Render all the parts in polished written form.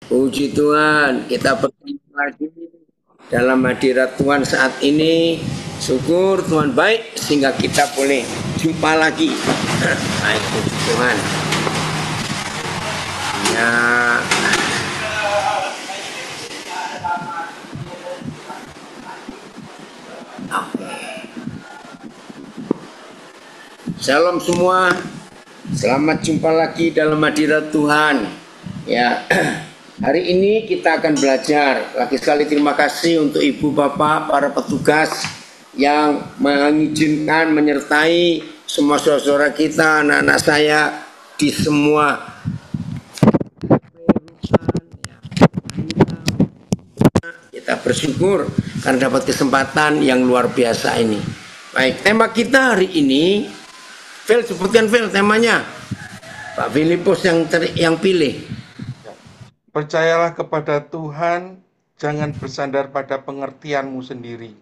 Puji Tuhan, kita bertemu lagi dalam hadirat Tuhan saat ini. Syukur Tuhan baik sehingga kita boleh jumpa lagi. Baik, puji Tuhan. Ya, Shalom semua. Selamat jumpa lagi dalam hadirat Tuhan. Ya, hari ini kita akan belajar. Lagi sekali terima kasih untuk ibu bapak para petugas yang mengizinkan menyertai semua saudara kita, anak-anak saya di semua kita bersyukur karena dapat kesempatan yang luar biasa ini. Baik, tema kita hari ini, Phil, sebutkan Phil temanya. Pak Filipus yang pilih. Percayalah kepada Tuhan, jangan bersandar pada pengertianmu sendiri.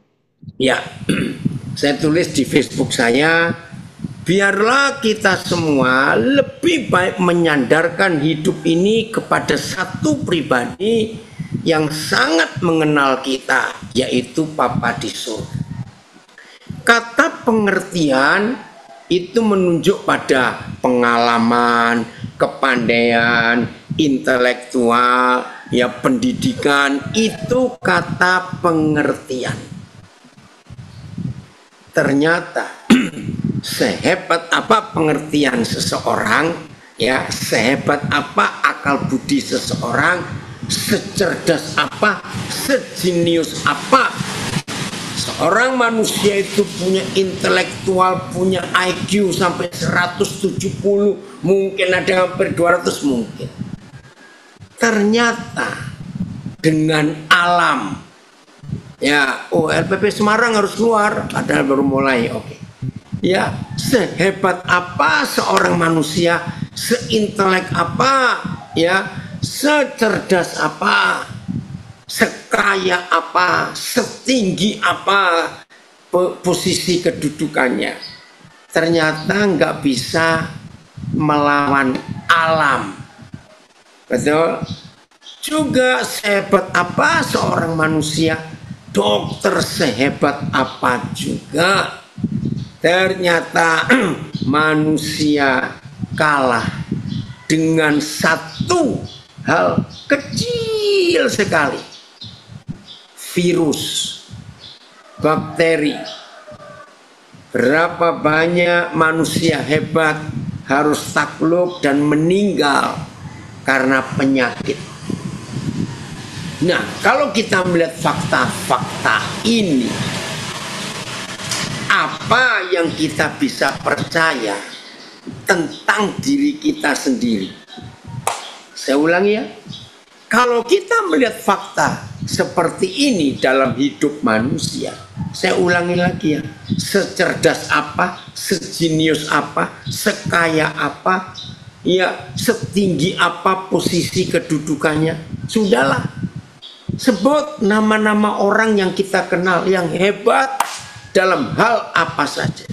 Ya, saya tulis di Facebook saya, biarlah kita semua lebih baik menyandarkan hidup ini kepada satu pribadi yang sangat mengenal kita, yaitu Bapa di surga. Kata pengertian itu menunjuk pada pengalaman, kepandaian, intelektual, ya pendidikan, itu kata pengertian. Ternyata sehebat apa pengertian seseorang, ya sehebat apa akal budi seseorang, secerdas apa, sejenius apa seorang manusia itu punya intelektual, punya IQ sampai 170, mungkin ada hampir 200 mungkin. Ternyata dengan alam, ya, LPP Semarang harus keluar, padahal baru mulai, oke. Ya, sehebat apa seorang manusia, seintelek apa, ya, secerdas apa, sekaya apa, setinggi apa posisi kedudukannya, ternyata nggak bisa melawan alam. Betul? Juga sehebat apa seorang manusia, dokter sehebat apa juga, ternyata manusia kalah dengan satu hal kecil sekali. Virus, bakteri. Berapa banyak manusia hebat harus takluk dan meninggal karena penyakit. Nah, kalau kita melihat fakta-fakta ini, apa yang kita bisa percaya tentang diri kita sendiri? Saya ulangi ya. Kalau kita melihat fakta seperti ini dalam hidup manusia, saya ulangi lagi ya, secerdas apa, sejenius apa, sekaya apa, ya setinggi apa posisi kedudukannya, sudahlah. Sebut nama-nama orang yang kita kenal yang hebat dalam hal apa saja.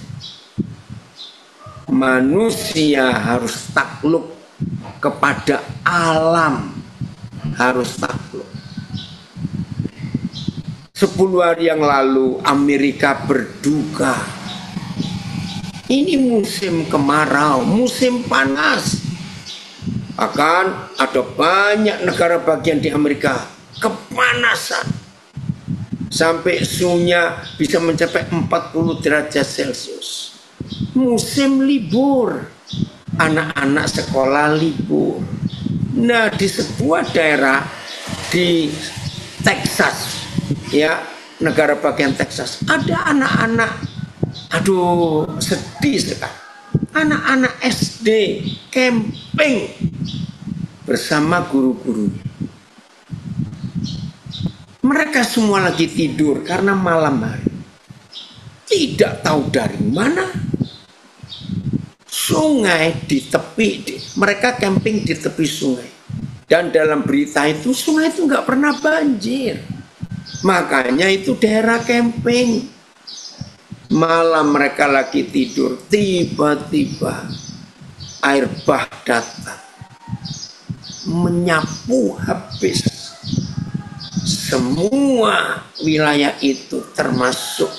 Manusia harus takluk kepada alam, harus takluk. 10 hari yang lalu Amerika berduka. Ini musim kemarau, musim panas. Akan ada banyak negara bagian di Amerika kepanasan. Sampai suhunya bisa mencapai 40 derajat Celcius. Musim libur, anak-anak sekolah libur. Nah, di sebuah daerah di Texas, ya, negara bagian Texas, ada anak-anak, aduh sedih sekali, anak-anak SD camping bersama guru-gurunya. Mereka semua lagi tidur karena malam hari. Tidak tahu dari mana sungai di tepi, mereka camping di tepi sungai. Dan dalam berita itu sungai itu nggak pernah banjir. Makanya itu daerah camping. Malam mereka lagi tidur, tiba-tiba air bah datang. menyapu habis semua wilayah itu, termasuk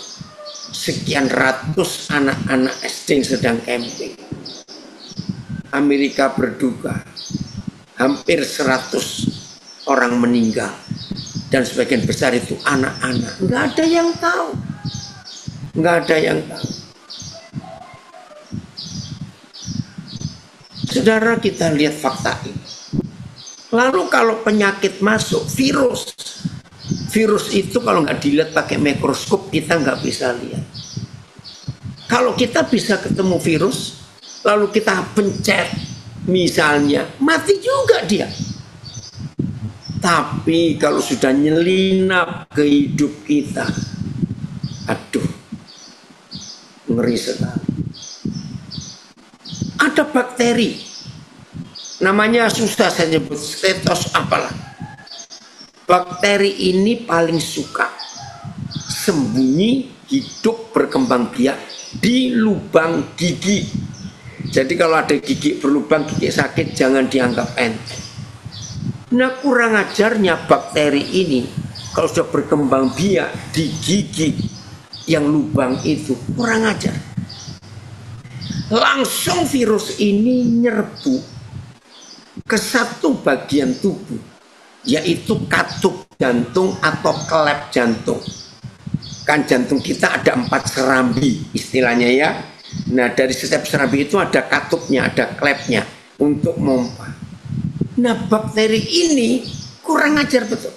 sekian ratus anak-anak SD yang sedang camping. Amerika berduka, hampir 100 orang meninggal, dan sebagian besar itu anak-anak. Nggak ada yang tahu, nggak ada yang tahu. Saudara, kita lihat fakta ini. Lalu kalau penyakit masuk, virus itu kalau nggak dilihat pakai mikroskop, kita nggak bisa lihat. Kalau kita bisa ketemu virus, lalu kita pencet, misalnya, mati juga dia. Tapi kalau sudah nyelinap ke hidup kita, aduh, ngeri sekali. Ada bakteri, namanya susah saya nyebut, Staphylococcus apalah. Bakteri ini paling suka sembunyi, hidup, berkembang biak di lubang gigi. Jadi kalau ada gigi berlubang, gigi sakit, jangan dianggap enteng. Nah, kurang ajarnya bakteri ini kalau sudah berkembang biak di gigi yang lubang itu, kurang ajar. Langsung virus ini nyerbu ke satu bagian tubuh, yaitu katup jantung atau klep jantung. Kan jantung kita ada 4 serambi istilahnya ya. Nah, dari setiap serambi itu ada katupnya, ada klepnya untuk mompa. Nah, bakteri ini kurang ajar betul.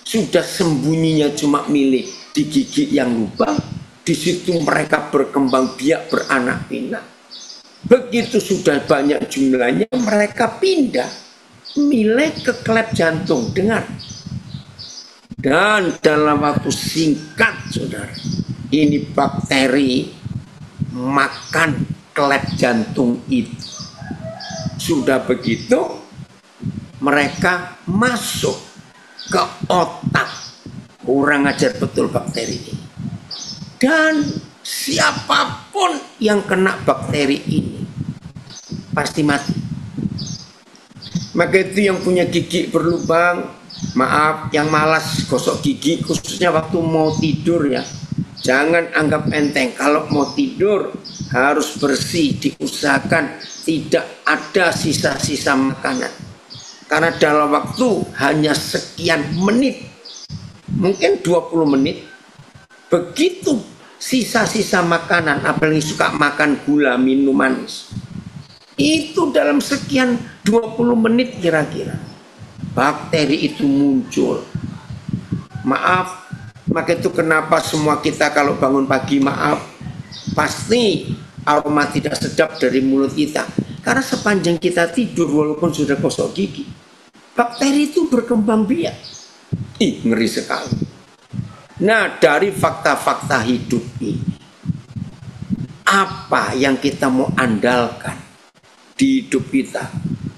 Sudah sembunyinya cuma milik di gigi yang lubang, di situ mereka berkembang biak, beranak pinak. Begitu sudah banyak jumlahnya, mereka pindah milik ke klep jantung. Dengar. Dan dalam waktu singkat, saudara, ini bakteri makan klep jantung itu. Sudah begitu, mereka masuk ke otak. Kurang ajar betul bakteri ini. Dan siapapun yang kena bakteri ini pasti mati. Maka itu yang punya gigi berlubang, maaf, yang malas gosok gigi, khususnya waktu mau tidur ya, jangan anggap enteng. Kalau mau tidur harus bersih, diusahakan tidak ada sisa-sisa makanan. Karena dalam waktu hanya sekian menit, mungkin 20 menit, begitu sisa-sisa makanan, apalagi suka makan gula, minum manis, itu dalam sekian 20 menit kira-kira bakteri itu muncul. Maaf, maka itu kenapa semua kita kalau bangun pagi, maaf, pasti aroma tidak sedap dari mulut kita. Karena sepanjang kita tidur walaupun sudah gosok gigi, bakteri itu berkembang biak. Ih, ngeri sekali. Nah, dari fakta-fakta hidup ini, apa yang kita mau andalkan di hidup kita?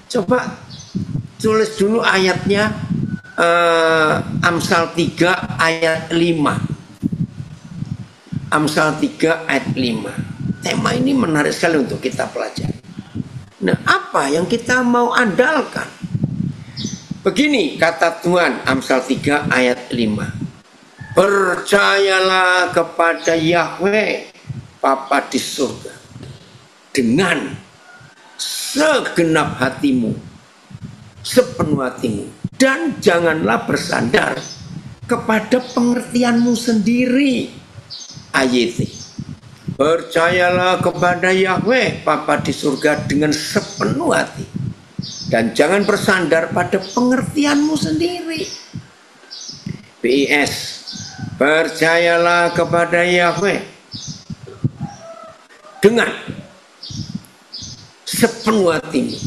Coba tulis dulu ayatnya, Amsal 3 ayat 5. Amsal 3 ayat 5. Tema ini menarik sekali untuk kita pelajari. Nah, apa yang kita mau andalkan? Begini kata Tuhan, Amsal 3 ayat 5. Percayalah kepada Yahweh Bapa di surga dengan segenap hatimu, sepenuh hatimu, dan janganlah bersandar kepada pengertianmu sendiri. Ayat. Percayalah kepada Yahweh Bapa di surga dengan sepenuh hati, dan jangan bersandar pada pengertianmu sendiri. BIS. Percayalah kepada Yahweh dengan sepenuh hatimu,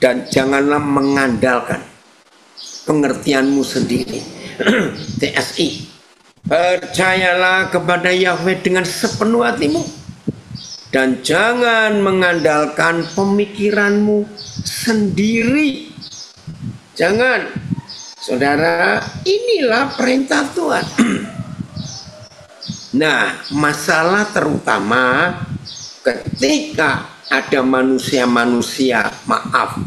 dan janganlah mengandalkan pengertianmu sendiri. TSI. Percayalah kepada Yahweh dengan sepenuh hatimu, dan jangan mengandalkan pemikiranmu sendiri. Jangan. Saudara, inilah perintah Tuhan. Nah, masalah terutama ketika ada manusia-manusia, maaf,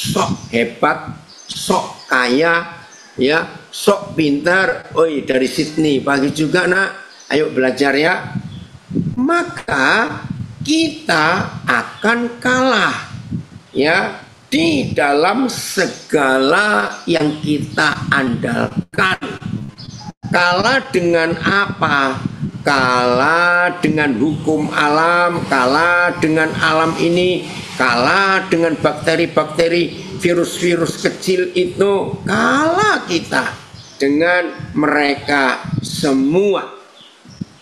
sok hebat, sok kaya, ya, sok pintar. Oi, dari Sydney, pagi juga nak, ayo belajar ya. Maka kita akan kalah, ya, di dalam segala yang kita andalkan. Kalah dengan apa? Kalah dengan hukum alam, kalah dengan alam ini, kalah dengan bakteri-bakteri, virus-virus kecil itu, kalah kita dengan mereka semua.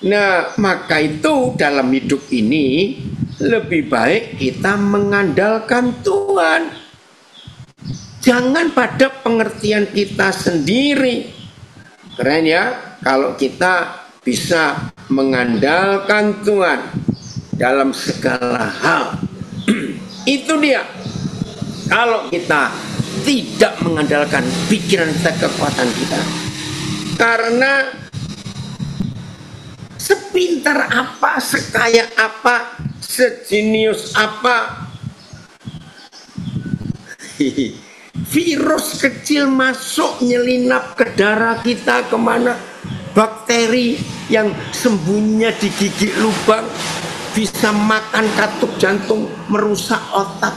Nah, maka itu dalam hidup ini lebih baik kita mengandalkan Tuhan. Jangan pada pengertian kita sendiri. Keren ya, kalau kita bisa mengandalkan Tuhan dalam segala hal. Itu dia. Kalau kita tidak mengandalkan pikiran kita, kekuatan kita, karena sepintar apa, sekaya apa, sejenius apa, virus kecil masuk nyelinap ke darah kita kemana, bakteri yang sembunyinya di gigi lubang bisa makan katup jantung, merusak otak.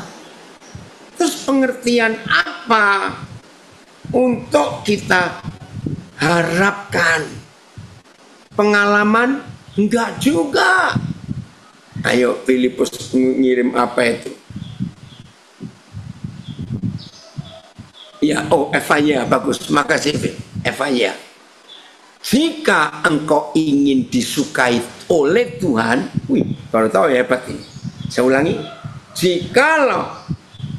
Terus pengertian apa untuk kita harapkan? Pengalaman? Enggak juga. Ayo Filipus ngirim apa itu? Ya, oh Evanya, bagus. Makasih Evanya. Jika engkau ingin disukai oleh Tuhan, wih, baru tahu ya hebat ini. Saya ulangi, jikalau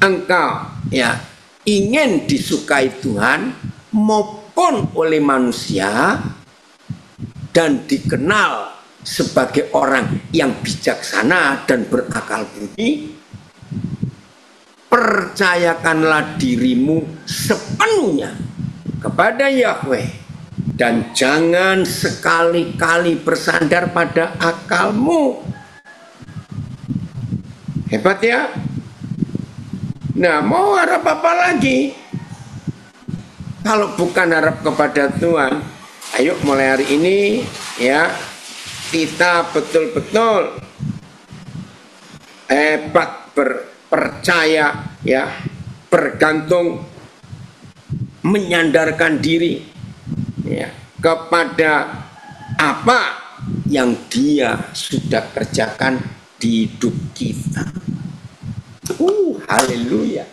engkau ya ingin disukai Tuhan maupun oleh manusia dan dikenal sebagai orang yang bijaksana dan berakal budi, percayakanlah dirimu sepenuhnya kepada Yahweh. Dan jangan sekali-kali bersandar pada akalmu. Hebat ya. Nah, mau harap apa lagi? Kalau bukan harap kepada Tuhan, ayo mulai hari ini ya, kita betul-betul hebat, percaya ya, bergantung, menyandarkan diri ya, kepada apa yang Dia sudah kerjakan di hidup kita. Haleluya.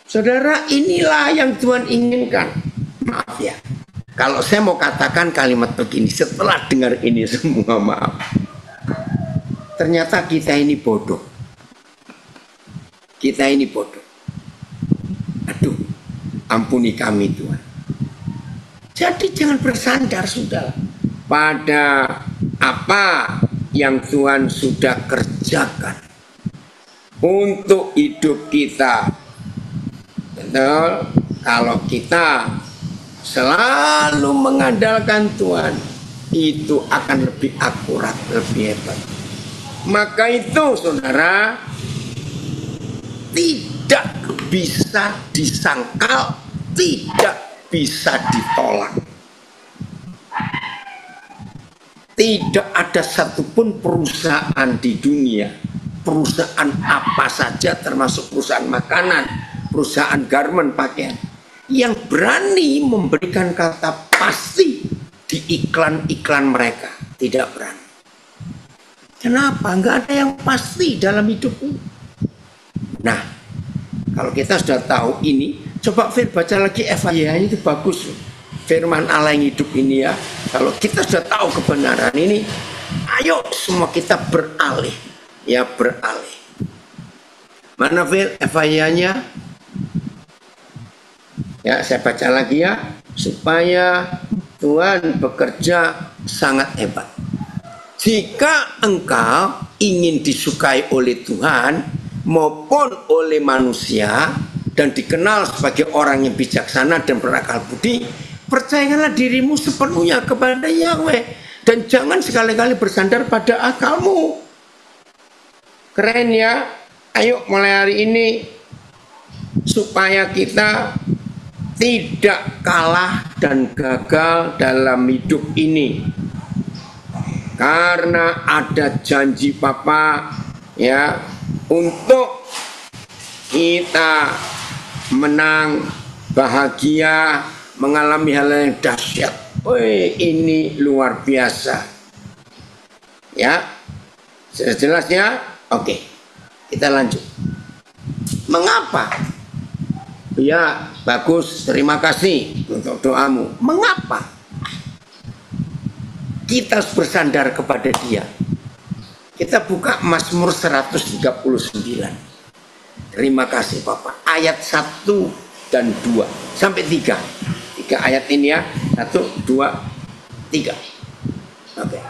Saudara, inilah yang Tuhan inginkan. Maaf ya, kalau saya mau katakan kalimat begini setelah dengar ini semua, maaf. Ternyata kita ini bodoh. Kita ini bodoh. Aduh, ampuni kami Tuhan. Jadi jangan bersandar sudah pada apa yang Tuhan sudah kerjakan untuk hidup kita. Betul, kalau kita selalu mengandalkan Tuhan, itu akan lebih akurat, lebih hebat. Maka itu saudara, tidak bisa disangkal, tidak bisa ditolak. Tidak ada satupun perusahaan di dunia, perusahaan apa saja termasuk perusahaan makanan, perusahaan garment, pakaian, yang berani memberikan kata pasti di iklan-iklan mereka. Tidak berani. Kenapa? Enggak ada yang pasti dalam hidup ini. Nah, kalau kita sudah tahu ini, coba Fir baca lagi Evaya, itu bagus. Firman Allah yang hidup ini ya. Kalau kita sudah tahu kebenaran ini, ayo semua kita beralih. Ya, beralih. Mana Fir Evayanya? Ya, saya baca lagi ya. Supaya Tuhan bekerja sangat hebat. Jika engkau ingin disukai oleh Tuhan maupun oleh manusia dan dikenal sebagai orang yang bijaksana dan berakal budi, percayakanlah dirimu sepenuhnya kepada Yahweh dan jangan sekali-kali bersandar pada akalmu. Keren ya. Ayo mulai hari ini supaya kita tidak kalah dan gagal dalam hidup ini. Karena ada janji Papa ya untuk kita menang, bahagia, mengalami hal yang dahsyat. Wih, ini luar biasa. Ya, sudah jelas ya? Oke, kita lanjut. Mengapa? Ya, bagus, terima kasih untuk doamu. Mengapa? Kita harus bersandar kepada Dia. Kita buka Mazmur 139. Terima kasih Bapak. Ayat 1 dan 2 sampai 3. 3 ayat ini ya. 1, 2, 3. Oke.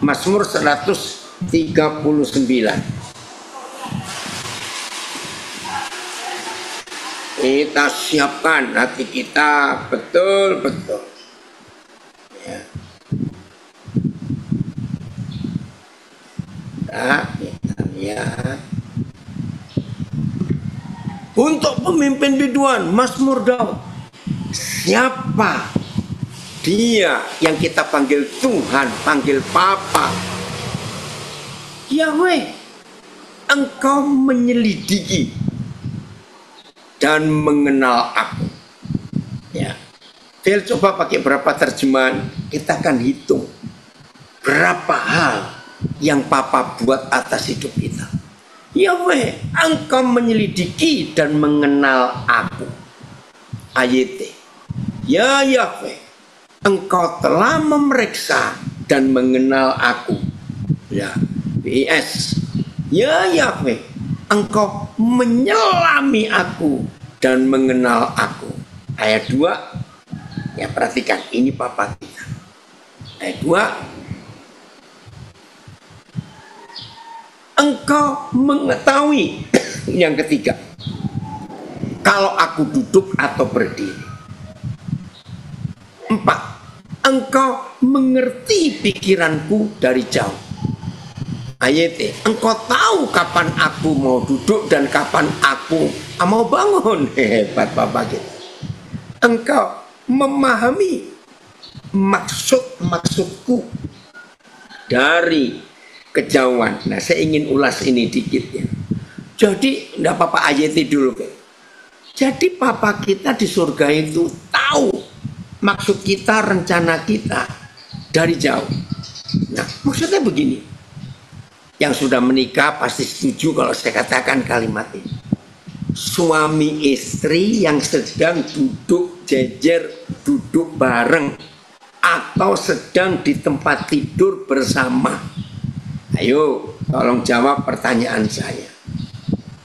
Mazmur 139. Kita siapkan hati kita betul-betul. Ya. Nah, kita lihat. Untuk pemimpin biduan, Mazmur Daud. Siapa dia yang kita panggil Tuhan, panggil Papa? Yahweh, Engkau menyelidiki dan mengenal aku. Ya. Phil coba pakai berapa terjemahan, kita akan hitung berapa hal yang Papa buat atas hidup kita. Yahweh, Engkau menyelidiki dan mengenal aku. Ayat. Ya Yahweh, Engkau telah memeriksa dan mengenal aku. Ya. BS. Ya Yahweh, Engkau menyelami aku dan mengenal aku. Ayat 2. Ya, perhatikan, ini Papa kita. Ayat 2. Engkau mengetahui. Yang ketiga, kalau aku duduk atau berdiri. 4. Engkau mengerti pikiranku dari jauh. Ayat, Engkau tahu kapan aku mau duduk dan kapan aku mau bangun. Hebat Papa kita. Engkau memahami maksud-maksudku dari kejauhan. Nah, saya ingin ulas ini dikit ya. Jadi, enggak Papa ayati dulu. Jadi Papa kita di surga itu tahu maksud kita, rencana kita dari jauh. Nah, maksudnya begini. Yang sudah menikah pasti setuju kalau saya katakan kalimat ini. Suami istri yang sedang duduk jejer, duduk bareng, atau sedang di tempat tidur bersama. Ayo, tolong jawab pertanyaan saya.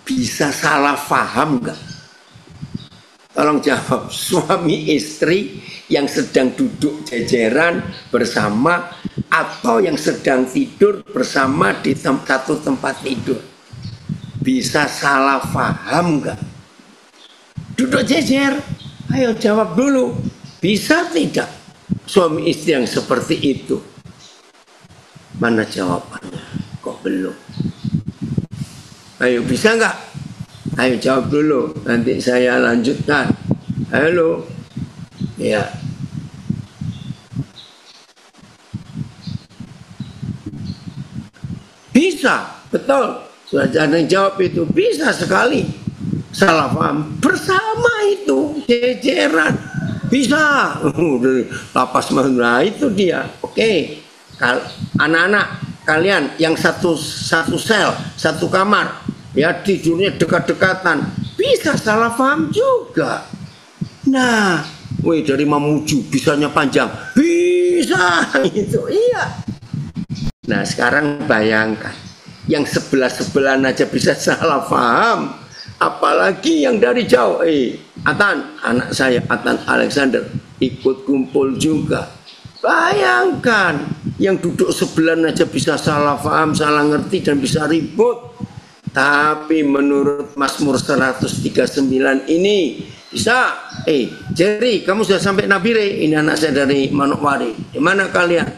Bisa salah paham nggak? Tolong jawab. Suami istri yang sedang duduk jejeran bersama atau yang sedang tidur bersama di satu tempat tidur. Bisa salah paham nggak? Duduk jejer. Ayo jawab dulu. Bisa tidak suami istri yang seperti itu? Mana jawabannya? Kok belum? Ayo, bisa nggak? Ayo jawab dulu. Nanti saya lanjutkan. Halo. Ya. Bisa, betul. Sudah ada yang jawab itu. Bisa sekali. Salah paham. Bersama itu. Jejeran. Bisa. Lapas mana itu dia. Oke. Anak-anak kalian yang satu sel, satu kamar. Ya, tidurnya dekat-dekatan. Bisa salah paham juga. Nah, wih, dari memuju bisanya panjang. Bisa itu. Iya. Nah, sekarang bayangkan, yang sebelah-sebelahan aja bisa salah paham, apalagi yang dari jauh. Atan, anak saya, Atan Alexander, ikut kumpul juga. Bayangkan, yang duduk sebelahan aja bisa salah paham, salah ngerti, dan bisa ribut. Tapi menurut Mazmur 139 ini, bisa. Jerry, kamu sudah sampai Nabire? Ini anak saya dari Manokwari. Di mana kalian?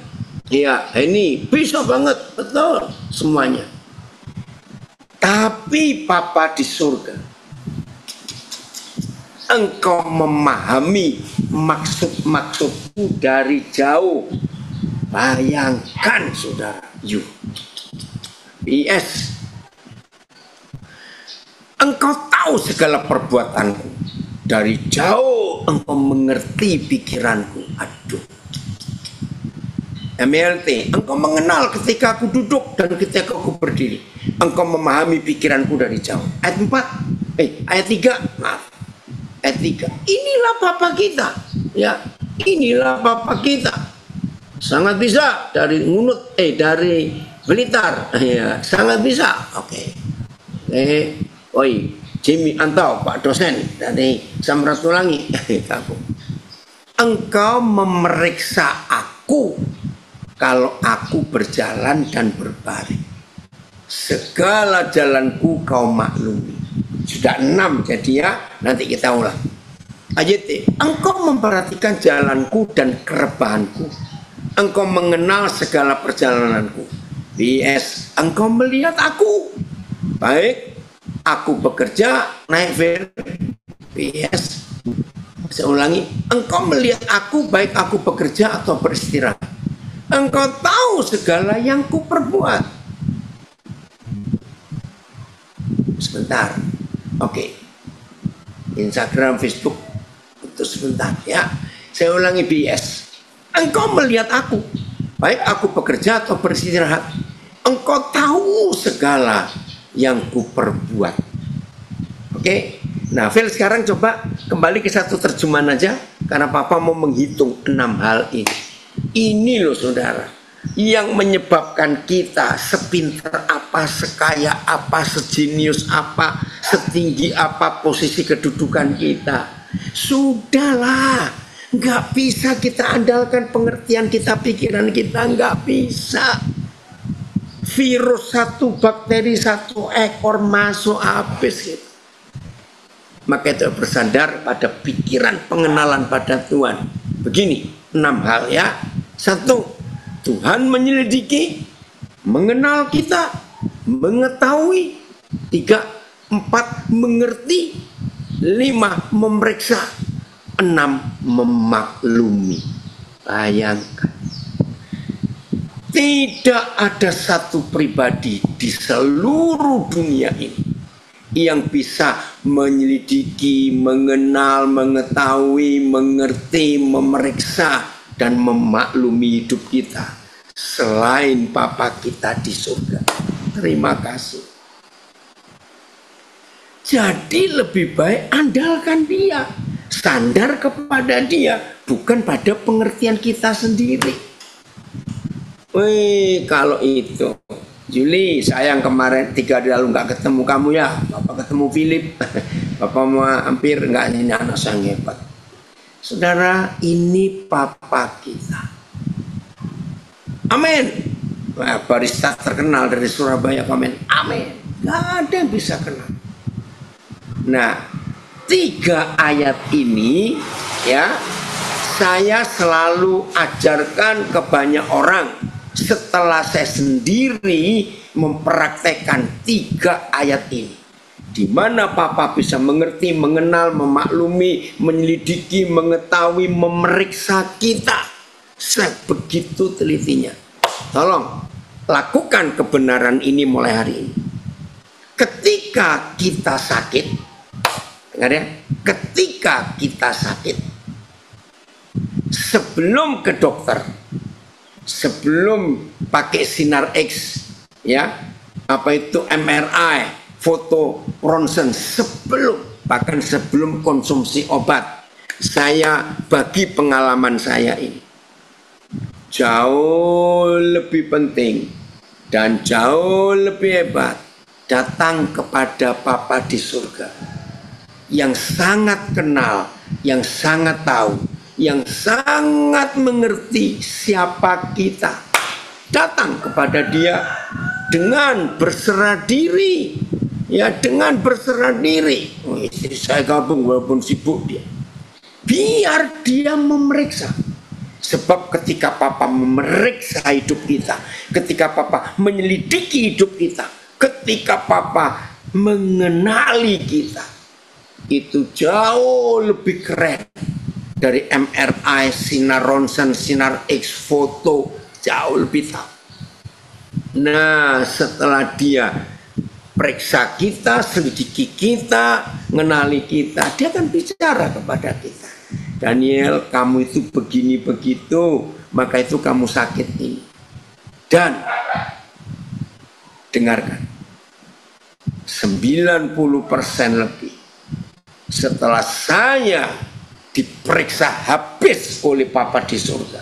Ya, ini bisa banget, betul semuanya. Tapi Papa di surga engkau memahami maksud-maksudku dari jauh. Bayangkan saudara, PS, engkau tahu segala perbuatanku, dari jauh engkau mengerti pikiranku. Aduh. MLT, engkau mengenal ketika aku duduk dan ketika aku berdiri. Engkau memahami pikiranku dari jauh. Ayat 4, ayat 3, maaf. Ayat 3. Inilah Bapa kita. Ya, inilah Bapa kita. Sangat bisa dari ngunut, dari Blitar. Ya, sangat bisa. Oke. Oi, Jimmy Antau, Pak dosen dari Samratulangi. Engkau memeriksa aku kalau aku berjalan dan berbaring. Segala jalanku kau maklumi. Sudah 6 jadi ya, nanti kita ulang. Ayat T. Engkau memperhatikan jalanku dan kerebahanku. Engkau mengenal segala perjalananku. BS. Engkau melihat aku. Baik, aku bekerja, naik verb. BS. Saya ulangi. Engkau melihat aku, baik aku bekerja atau beristirahat. Engkau tahu segala yang kuperbuat. Sebentar. Oke. Instagram, Facebook. Itu sebentar ya. Saya ulangi BS. Engkau melihat aku, baik aku bekerja atau beristirahat. Engkau tahu segala yang kuperbuat. Oke. Nah, Phil sekarang coba kembali ke satu terjemahan aja. Karena Papa mau menghitung 6 hal ini. Ini loh saudara, yang menyebabkan kita sepintar apa, sekaya apa, sejenius apa, setinggi apa posisi kedudukan kita. Sudahlah, nggak bisa kita andalkan pengertian kita, pikiran kita, nggak bisa. Virus 1, bakteri 1 ekor masuk habis gitu. Maka itu bersandar pada pikiran pengenalan pada Tuhan. Begini 6 hal ya. 1, Tuhan menyelidiki, mengenal kita, mengetahui. 3, 4, mengerti. 5, memeriksa. 6, memaklumi. Bayangkan. Tidak ada satu pribadi di seluruh dunia ini yang bisa menyelidiki, mengenal, mengetahui, mengerti, memeriksa, dan memaklumi hidup kita selain Bapa kita di surga. Terima kasih. Jadi lebih baik andalkan Dia, sandar kepada Dia, bukan pada pengertian kita sendiri. Wih, kalau itu Juli, sayang kemarin 3 hari lalu nggak ketemu kamu ya. Bapak ketemu Philip. Bapak mau hampir nggak, ini anak sang hebat. Saudara, ini Papa kita. Amin. Nah, barista terkenal dari Surabaya komen, amin. Gak ada yang bisa kenal. Nah, 3 ayat ini ya, saya selalu ajarkan ke banyak orang setelah saya sendiri mempraktekkan 3 ayat ini. Di mana Papa bisa mengerti, mengenal, memaklumi, menyelidiki, mengetahui, memeriksa kita sebegitu telitinya. Tolong lakukan kebenaran ini mulai hari ini. Ketika kita sakit, dengar ya, ketika kita sakit, sebelum ke dokter, sebelum pakai sinar X, ya, apa itu MRI, foto ronsen, bahkan sebelum konsumsi obat, saya bagi pengalaman saya ini. Jauh lebih penting dan jauh lebih hebat datang kepada Bapa di surga yang sangat kenal, yang sangat tahu, yang sangat mengerti siapa kita. Datang kepada Dia dengan berserah diri. Ya, dengan berserah diri. Oh, istri saya gabung walaupun sibuk dia. Biar Dia memeriksa. Sebab ketika Papa memeriksa hidup kita, ketika Papa menyelidiki hidup kita, ketika Papa mengenali kita, itu jauh lebih keren dari MRI, sinar ronsen, sinar X, foto, jauh lebih tahu. Nah, setelah dia periksa kita, selidiki kita, mengenali kita, dia akan bicara kepada kita. Daniel, kamu itu begini begitu, maka itu kamu sakit ini. Dan dengarkan, 90% lebih setelah saya diperiksa habis oleh Papa di surga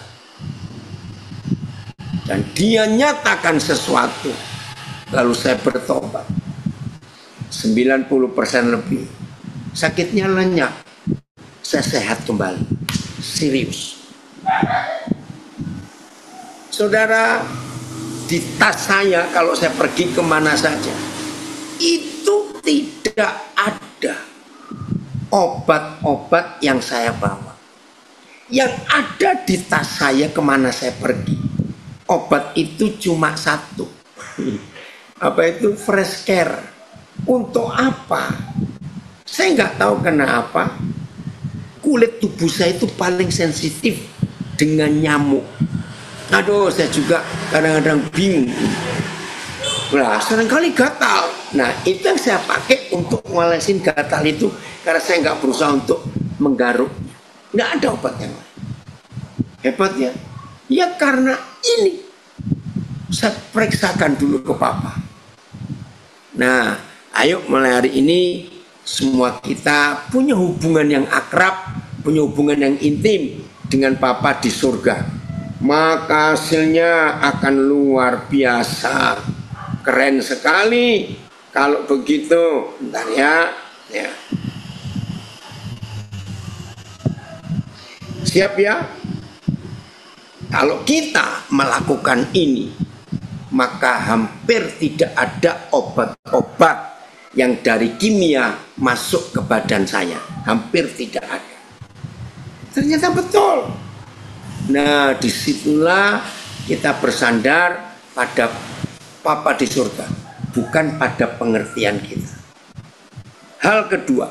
dan dia nyatakan sesuatu, lalu saya bertobat, 90% lebih sakitnya lenyap, saya sehat kembali. Serius, saudara. Di tas saya kalau saya pergi kemana saja, itu tidak ada obat-obat yang saya bawa. Yang ada di tas saya kemana saya pergi, obat itu cuma satu. Apa itu? Fresh Care. Untuk apa? Saya nggak tahu kenapa. Kulit tubuh saya itu paling sensitif dengan nyamuk. Aduh, saya juga kadang-kadang bingung. Nah, seringkali gatal. Nah, itu yang saya pakai untuk ngolesin gatal itu, karena saya nggak berusaha untuk menggaruknya. Nggak ada obat yang lain. Hebat ya? Ya karena ini. Saya periksakan dulu ke Papa. Nah, ayo mulai hari ini semua kita punya hubungan yang akrab, punya hubungan yang intim dengan Papa di surga. Maka hasilnya akan luar biasa, keren sekali kalau begitu. Bentar ya. Siap ya? Kalau kita melakukan ini, maka hampir tidak ada obat-obat yang dari kimia masuk ke badan saya. Hampir tidak ada. Ternyata betul. Nah, disitulah kita bersandar pada Papa di surga, bukan pada pengertian kita. Hal kedua,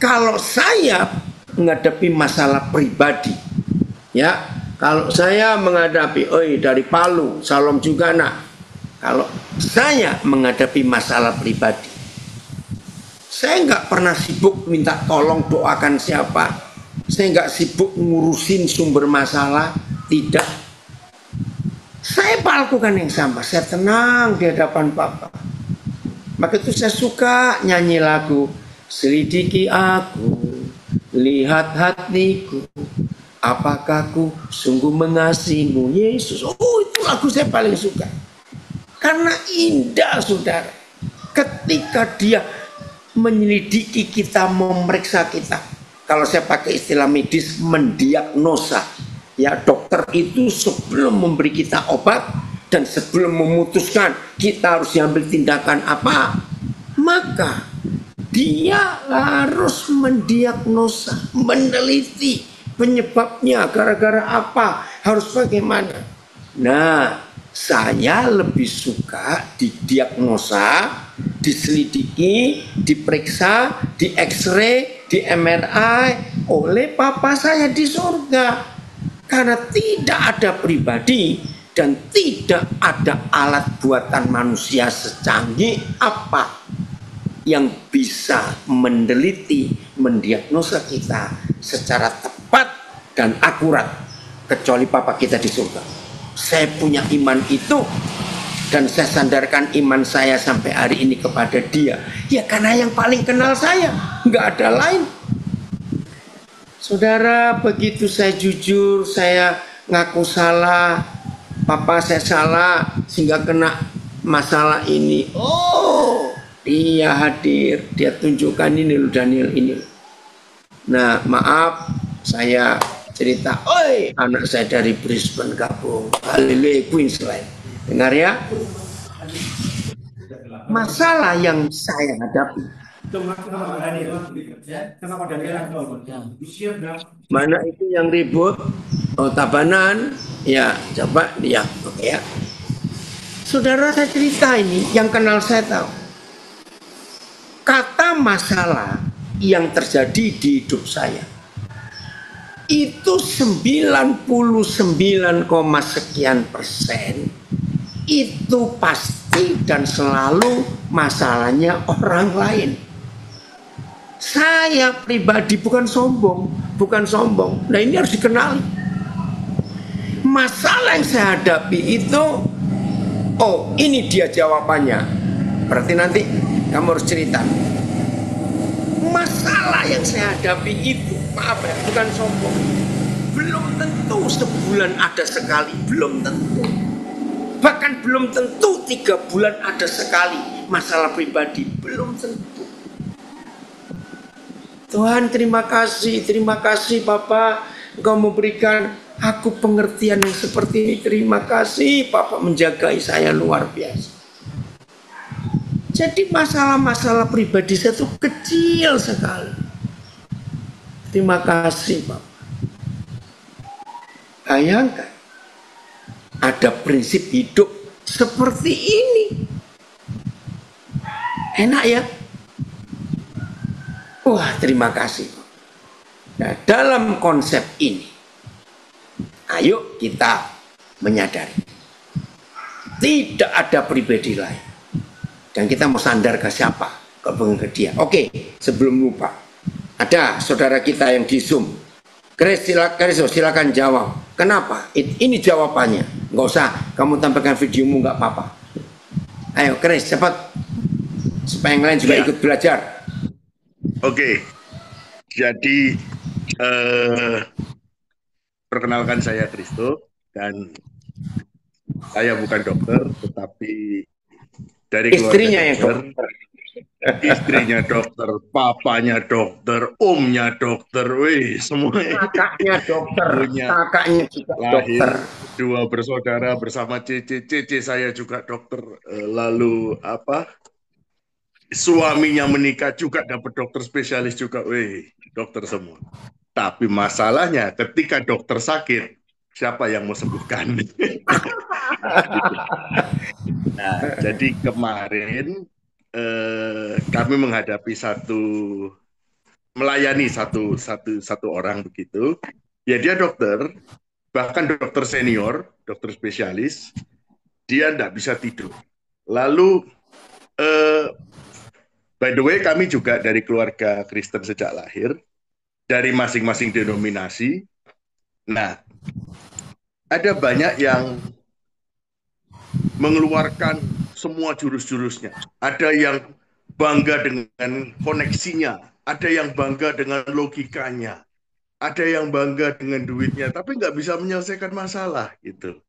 kalau saya menghadapi masalah pribadi, ya, kalau saya menghadapi, dari Palu, salam juga nak. Kalau saya menghadapi masalah pribadi, saya nggak pernah sibuk minta tolong doakan siapa. Saya nggak sibuk ngurusin sumber masalah, tidak. Saya lakukan yang sama, saya tenang di hadapan Papa. Maka itu saya suka nyanyi lagu, selidiki aku, lihat hatiku, apakah ku sungguh mengasihimu Yesus. Oh, itu lagu saya paling suka. Karena indah, saudara. Ketika dia menyelidiki kita, memeriksa kita. Kalau saya pakai istilah medis, mendiagnosa. Ya, dokter itu sebelum memberi kita obat dan sebelum memutuskan kita harus diambil tindakan apa, maka dia harus mendiagnosa, meneliti penyebabnya, gara-gara apa, harus bagaimana. Nah, saya lebih suka didiagnosa, diselidiki, diperiksa, di X-ray, di MRI oleh Papa saya di surga. Karena tidak ada pribadi dan tidak ada alat buatan manusia secanggih apa yang bisa meneliti, mendiagnosa kita secara tepat dan akurat kecuali Papa kita di surga. Saya punya iman itu dan saya sandarkan iman saya sampai hari ini kepada dia. Ya karena yang paling kenal saya, nggak ada lain. Saudara, begitu saya jujur, saya ngaku salah, Papa saya salah sehingga kena masalah ini. Oh, dia hadir, dia tunjukkan ini loh Daniel ini. Nah, maaf saya cerita, oi anak saya dari Brisbane gabung, Haleluya Queensland. Dengar ya, masalah yang saya hadapi. Mana itu yang ribut? Oh, Tabanan. Ya, coba dia. Oke ya. Saudara, saya cerita ini, yang kenal saya tahu. Kata masalah-masalah yang terjadi di hidup saya itu 99, sekian persen itu pasti dan selalu masalahnya orang lain. Saya pribadi bukan sombong. Nah, ini harus dikenali. Masalah yang saya hadapi itu, oh ini dia jawabannya. Berarti nanti kamu harus cerita. Masalah yang saya hadapi itu, maaf ya, bukan sombong. Belum tentu sebulan ada sekali, belum tentu. Bahkan belum tentu 3 bulan ada sekali masalah pribadi, belum tentu. Tuhan terima kasih Bapak, Engkau memberikan aku pengertian yang seperti ini. Terima kasih Bapak menjagai saya luar biasa. Jadi masalah-masalah pribadi saya itu kecil sekali. Terima kasih Bapak. Bayangkan, ada prinsip hidup seperti ini. Enak ya? Wah, terima kasih. Nah, dalam konsep ini, ayo kita menyadari tidak ada pribadi lain. Dan kita mau sandar ke siapa? Ke dia. Oke, sebelum lupa, ada saudara kita yang di Zoom. Chris, silakan jawab. Kenapa? Ini jawabannya. Nggak usah kamu tampilkan videomu, nggak apa-apa. Ayo, Chris, cepat. Supaya yang lain juga ikut belajar. Oke, jadi perkenalkan saya Kristo dan saya bukan dokter, tetapi dari istrinya yang dokter, istrinya dokter, papanya dokter, omnya dokter, semuanya. Kakaknya dokter, kakaknya juga lahir, dokter. 2 bersaudara bersama Cici saya juga dokter. Lalu suaminya menikah juga dapat dokter spesialis juga, dokter semua. Tapi masalahnya ketika dokter sakit, siapa yang mau sembuhkan? Nah, jadi kemarin kami menghadapi melayani satu orang begitu. Ya dia dokter, bahkan dokter senior, dokter spesialis, dia tidak bisa tidur. Lalu by the way, kami juga dari keluarga Kristen sejak lahir, dari masing-masing denominasi. Nah, ada banyak yang mengeluarkan semua jurus-jurusnya. Ada yang bangga dengan koneksinya, ada yang bangga dengan logikanya, ada yang bangga dengan duitnya, tapi nggak bisa menyelesaikan masalah gitu.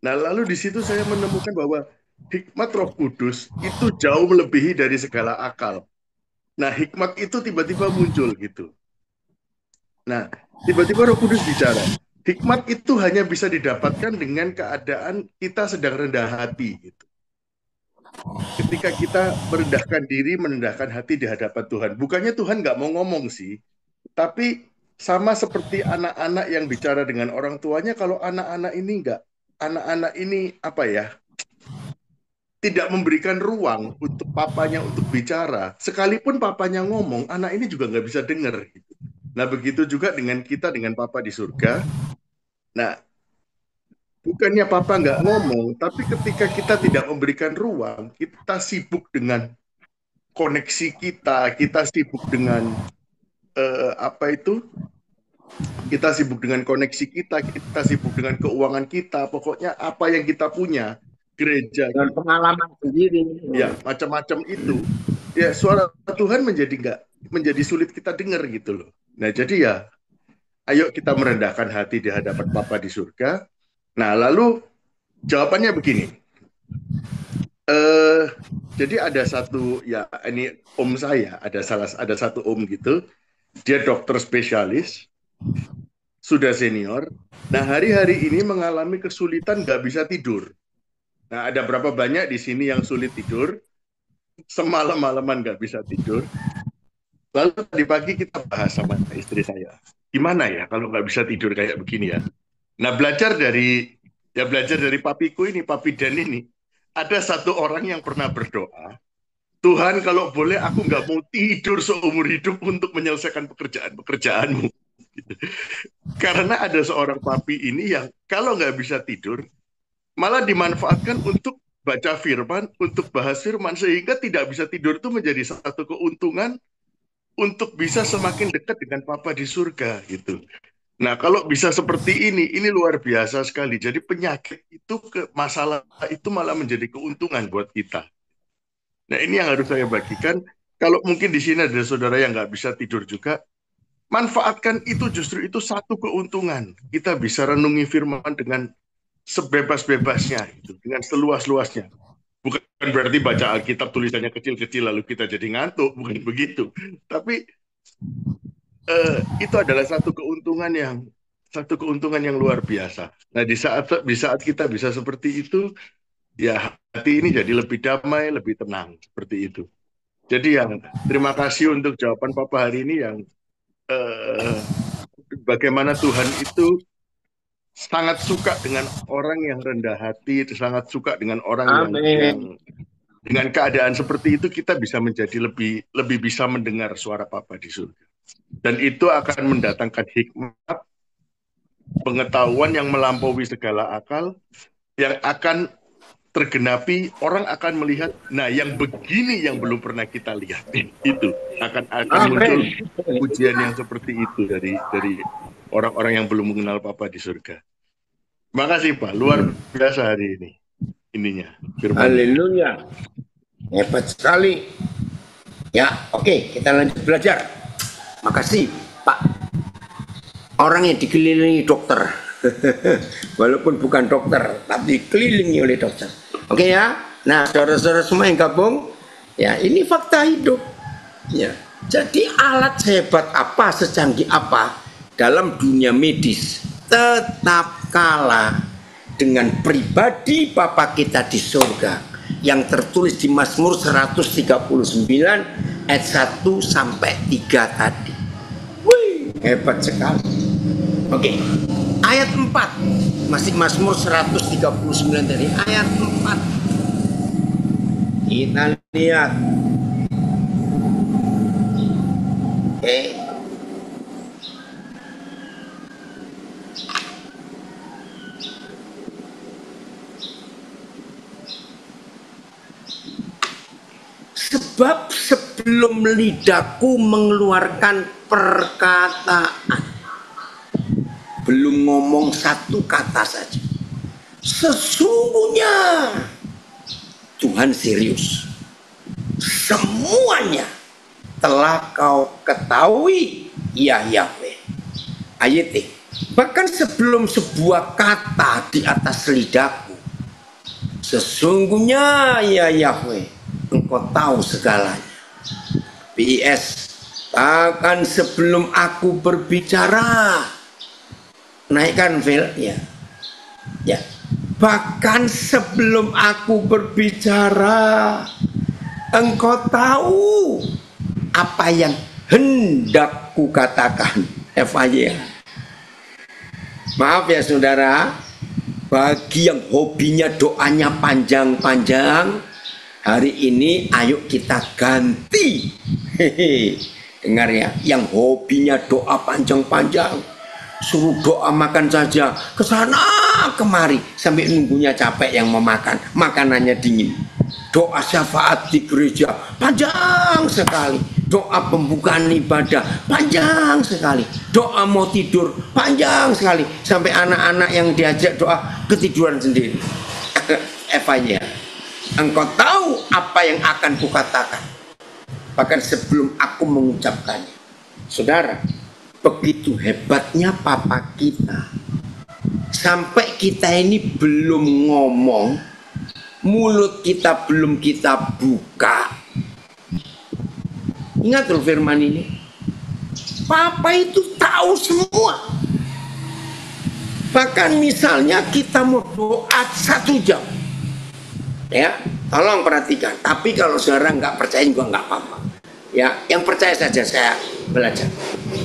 Nah, lalu di situ saya menemukan bahwa hikmat Roh Kudus itu jauh melebihi dari segala akal. Nah, hikmat itu tiba-tiba muncul gitu. Nah, tiba-tiba Roh Kudus bicara. Hikmat itu hanya bisa didapatkan dengan keadaan kita sedang rendah hati gitu. Ketika kita merendahkan diri, merendahkan hati di hadapan Tuhan. Bukannya Tuhan nggak mau ngomong sih, tapi sama seperti anak-anak yang bicara dengan orang tuanya, kalau anak-anak ini tidak memberikan ruang untuk papanya untuk bicara, sekalipun papanya ngomong, anak ini juga nggak bisa dengar. Gitu. Nah, begitu juga dengan kita, dengan Papa di surga. Nah, bukannya Papa nggak ngomong, tapi ketika kita tidak memberikan ruang, kita sibuk dengan koneksi kita sibuk dengan kita sibuk dengan koneksi kita sibuk dengan keuangan kita, pokoknya apa yang kita punya, gereja dan pengalaman sendiri. Ya, macam-macam itu. Ya, suara Tuhan menjadi sulit kita dengar gitu loh. Nah, jadi ya, ayo kita merendahkan hati di hadapan Bapa di surga. Nah, lalu jawabannya begini. Jadi ada satu, ya ini om saya, ada satu om gitu. Dia dokter spesialis, sudah senior. Nah, hari-hari ini mengalami kesulitan nggak bisa tidur. Nah, ada berapa banyak di sini yang sulit tidur? Semalam-malaman nggak bisa tidur. Lalu tadi pagi kita bahas sama istri saya, gimana ya kalau nggak bisa tidur kayak begini ya. Nah, belajar dari papiku ini, Papi Dan ini, ada satu orang yang pernah berdoa, Tuhan kalau boleh aku nggak mau tidur seumur hidup untuk menyelesaikan pekerjaanmu. Gitu. Karena ada seorang papi ini yang kalau nggak bisa tidur, malah dimanfaatkan untuk baca firman, untuk bahas firman, sehingga tidak bisa tidur itu menjadi satu keuntungan untuk bisa semakin dekat dengan Papa di surga gitu. Nah, kalau bisa seperti ini luar biasa sekali. Jadi penyakit itu, masalah itu malah menjadi keuntungan buat kita. Nah, ini yang harus saya bagikan. Kalau mungkin di sini ada saudara yang nggak bisa tidur juga, manfaatkan itu, justru itu satu keuntungan. Kita bisa renungi firman dengan sebebas-bebasnya, gitu, dengan seluas-luasnya. Bukan berarti baca Alkitab tulisannya kecil-kecil lalu kita jadi ngantuk, bukan begitu. Tapi itu adalah satu keuntungan yang luar biasa. Nah, di saat kita bisa seperti itu, ya hati ini jadi lebih damai, lebih tenang, seperti itu. Jadi terima kasih untuk jawaban Papa hari ini yang bagaimana Tuhan itu sangat suka dengan orang yang rendah hati, sangat suka dengan orang yang dengan keadaan seperti itu kita bisa menjadi lebih bisa mendengar suara Papa di surga. Dan itu akan mendatangkan hikmat, pengetahuan yang melampaui segala akal, yang akan tergenapi, orang akan melihat, nah yang begini yang belum pernah kita lihat. Itu akan muncul pujian yang seperti itu dari orang-orang yang belum mengenal Papa di surga. Terima kasih Pak, luar biasa hari ini. Ininya, haleluya. Hebat sekali. Ya, oke, kita lanjut belajar. Makasih, Pak. Orang yang dikelilingi dokter. Walaupun bukan dokter, tapi dikelilingi oleh dokter. Oke ya. Nah, saudara-saudara semua yang gabung, ya ini fakta hidup. Ya. Jadi alat sehebat apa, secanggih apa dalam dunia medis tetap kalah dengan pribadi Bapa kita di surga yang tertulis di Mazmur 139 ayat 1 sampai 3 tadi. Wih, hebat sekali. Oke. Ayat 4. Masih Mazmur 139 tadi, ayat 4. Kita lihat. Oke. Sebab sebelum lidahku mengeluarkan perkataan, belum ngomong satu kata saja, sesungguhnya Tuhan serius. Semuanya telah kau ketahui, ya Yahweh. Ayat E. Bahkan sebelum sebuah kata di atas lidahku, sesungguhnya ya Yahweh, Engkau tahu segalanya. BIS. Bahkan sebelum aku berbicara, naikkan Phil, ya. Ya. Bahkan sebelum aku berbicara, Engkau tahu apa yang hendak ku katakan. FYI. Maaf ya saudara, bagi yang hobinya doanya panjang-panjang, hari ini ayo kita ganti. Hehe. Dengar ya, yang hobinya doa panjang-panjang, suruh doa makan saja, kesana kemari sampai nunggunya capek yang memakan, makanannya dingin. Doa syafaat di gereja panjang sekali, doa pembukaan ibadah panjang sekali, doa mau tidur panjang sekali, sampai anak-anak yang diajak doa ketiduran sendiri. Evanya, Engkau tahu apa yang akan kukatakan, bahkan sebelum aku mengucapkannya. Saudara, begitu hebatnya Papa kita, sampai kita ini belum ngomong, mulut kita belum kita buka. Ingat loh firman ini, Papa itu tahu semua. Bahkan misalnya kita mau doa 1 jam, ya, tolong perhatikan. Tapi kalau saudara nggak percaya juga nggak apa-apa. Ya, yang percaya saja saya belajar.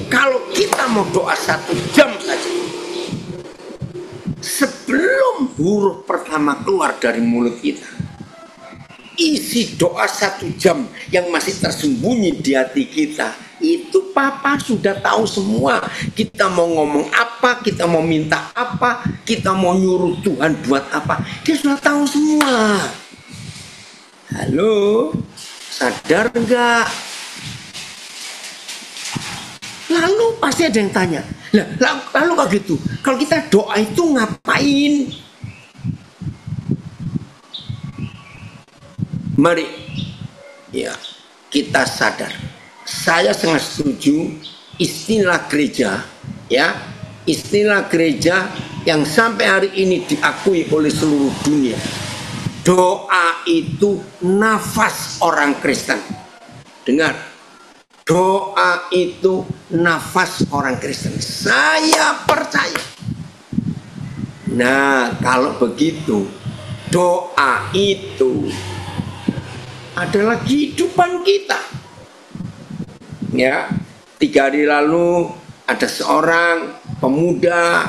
Kalau kita mau doa 1 jam saja, sebelum huruf pertama keluar dari mulut kita, isi doa 1 jam yang masih tersembunyi di hati kita, itu Papa sudah tahu semua. Kita mau ngomong apa, kita mau minta apa, kita mau nyuruh Tuhan buat apa, dia sudah tahu semua. Halo, sadar enggak? Lalu pasti ada yang tanya, lalu kalau gitu, kalau kita doa itu ngapain? Mari ya kita sadar. Saya sangat setuju istilah gereja, ya, istilah gereja yang sampai hari ini diakui oleh seluruh dunia. Doa itu nafas orang Kristen. Dengar, doa itu nafas orang Kristen. Saya percaya. Nah, kalau begitu, doa itu adalah kehidupan kita. Ya, 3 hari lalu ada seorang pemuda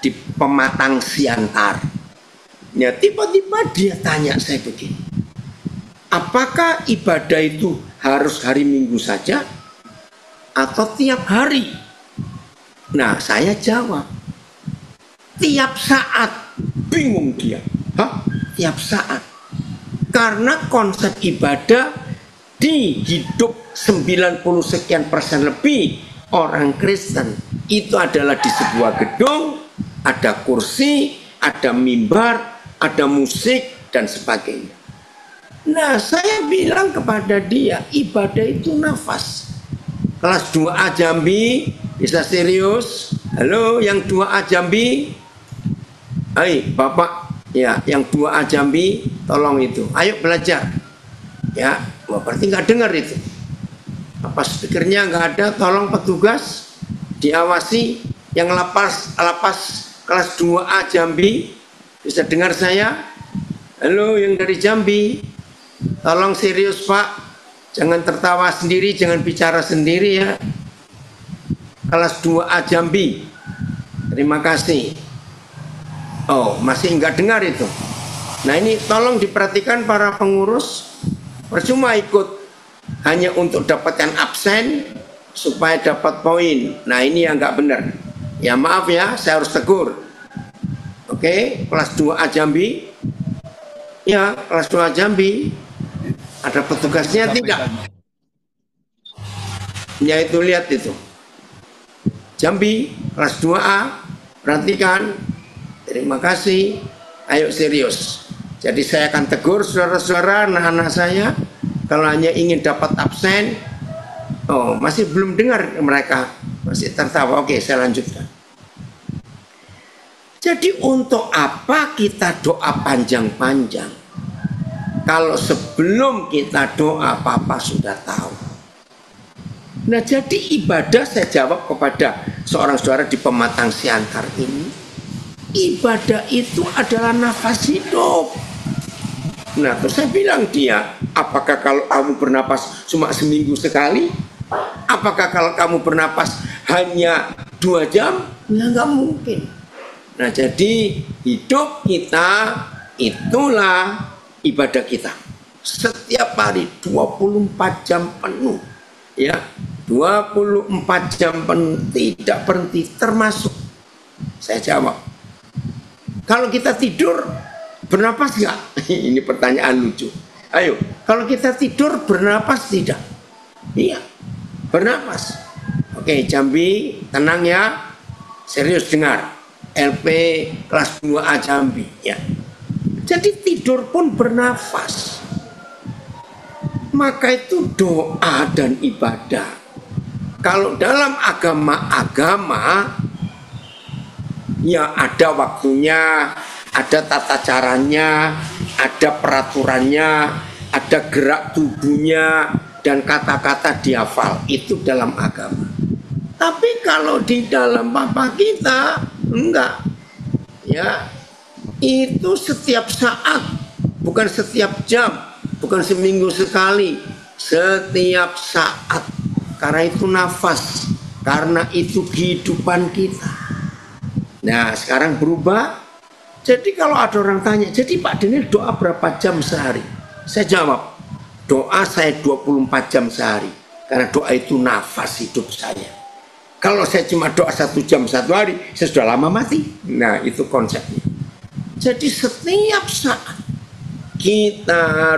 di Pematang Siantar. Ya, tiba-tiba dia tanya saya begini, apakah ibadah itu harus hari Minggu saja atau tiap hari? Nah, saya jawab, tiap saat. Bingung dia. Hah? Tiap saat. Karena konsep ibadah di hidup 90 sekian persen lebih orang Kristen itu adalah di sebuah gedung, ada kursi, ada mimbar, ada musik dan sebagainya. Nah, saya bilang kepada dia, ibadah itu nafas. Kelas 2A Jambi bisa serius? Halo, yang 2A Jambi? Hai, Bapak. Ya, yang 2A Jambi, tolong itu. Ayo belajar. Ya, berarti nggak dengar itu. Apa speakernya nggak ada? Tolong petugas diawasi. Yang lapas kelas 2A Jambi bisa dengar saya? Halo, yang dari Jambi. Tolong serius Pak. Jangan tertawa sendiri, jangan bicara sendiri ya. Kelas 2A Jambi. Terima kasih. Oh, masih nggak dengar itu. Nah, ini tolong diperhatikan para pengurus. Percuma ikut hanya untuk dapatkan absen supaya dapat poin. Nah, ini yang nggak benar. Ya maaf ya, saya harus tegur. Oke, kelas 2A Jambi. Ya, kelas 2A Jambi. Ada petugasnya tidak? Ya itu lihat itu. Jambi, kelas 2A. Perhatikan. Terima kasih. Ayo serius. Jadi saya akan tegur saudara-saudara, anak-anak saya. Kalau hanya ingin dapat absen. Oh, masih belum dengar mereka. Masih tertawa. Oke, saya lanjutkan. Jadi untuk apa kita doa panjang-panjang? Kalau sebelum kita doa, Papa sudah tahu. Nah, jadi ibadah, saya jawab kepada seorang saudara di Pematang Siantar ini. Ibadah itu adalah nafas hidup. Nah, terus saya bilang dia, apakah kalau kamu bernapas cuma seminggu sekali? Apakah kalau kamu bernapas hanya 2 jam? Ya nggak mungkin. Nah, jadi hidup kita itulah ibadah kita. Setiap hari 24 jam penuh. Ya, 24 jam penuh tidak berhenti, termasuk saya jawab. Kalau kita tidur, bernapas nggak? Ini pertanyaan lucu. Ayo, kalau kita tidur, bernapas tidak? Iya, bernapas. Oke, Jambi, tenang ya. Serius dengar. LP kelas 2A Jambi. Ya. Jadi tidur pun bernafas. Maka itu doa dan ibadah. Kalau dalam agama-agama, ya ada waktunya, ada tata caranya, ada peraturannya, ada gerak tubuhnya, dan kata-kata dihafal. Itu dalam agama. Tapi kalau di dalam Papa kita, enggak. Ya, itu setiap saat, bukan setiap jam, bukan seminggu sekali, setiap saat. Karena itu nafas, karena itu kehidupan kita. Nah, sekarang berubah. Jadi kalau ada orang tanya, jadi Pak Daniel doa berapa jam sehari? Saya jawab, doa saya 24 jam sehari. Karena doa itu nafas hidup saya. Kalau saya cuma doa 1 jam 1 hari, saya sudah lama mati. Nah, itu konsepnya. Jadi setiap saat kita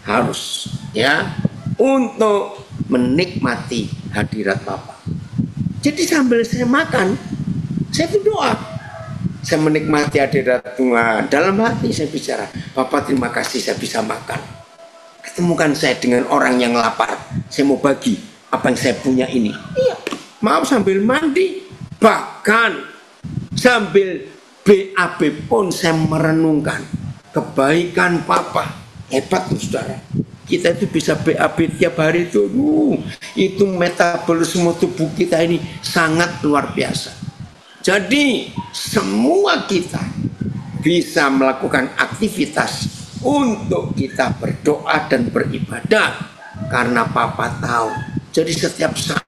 harus ya untuk menikmati hadirat Bapa. Jadi sambil saya makan, saya berdoa. Saya menikmati hadirat Tuhan. Dalam hati saya bicara, Bapak terima kasih saya bisa makan. Ketemukan saya dengan orang yang lapar. Saya mau bagi apa yang saya punya ini. Iya, maaf sambil mandi. Bahkan sambil BAB pun saya merenungkan kebaikan Papa. Hebat tuh saudara. Kita itu bisa BAB tiap hari itu. Itu metabolisme tubuh kita ini sangat luar biasa. Jadi semua kita bisa melakukan aktivitas untuk kita berdoa dan beribadah karena Papa tahu. Jadi setiap saat,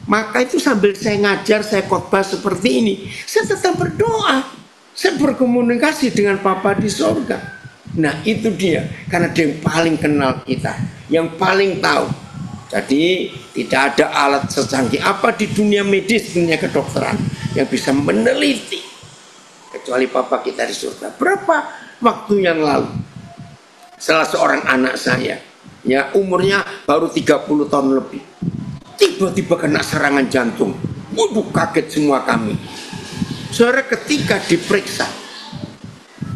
maka itu sambil saya ngajar, saya khotbah seperti ini, saya tetap berdoa. Saya berkomunikasi dengan Papa di surga. Nah itu dia, karena dia yang paling kenal kita, yang paling tahu. Jadi tidak ada alat secanggih apa di dunia medis, dunia kedokteran yang bisa meneliti kecuali Papa kita di surga. Berapa waktu yang lalu salah seorang anak saya, ya umurnya baru 30 tahun lebih, tiba-tiba kena serangan jantung. Waduh, kaget semua kami. Saudara, ketika diperiksa,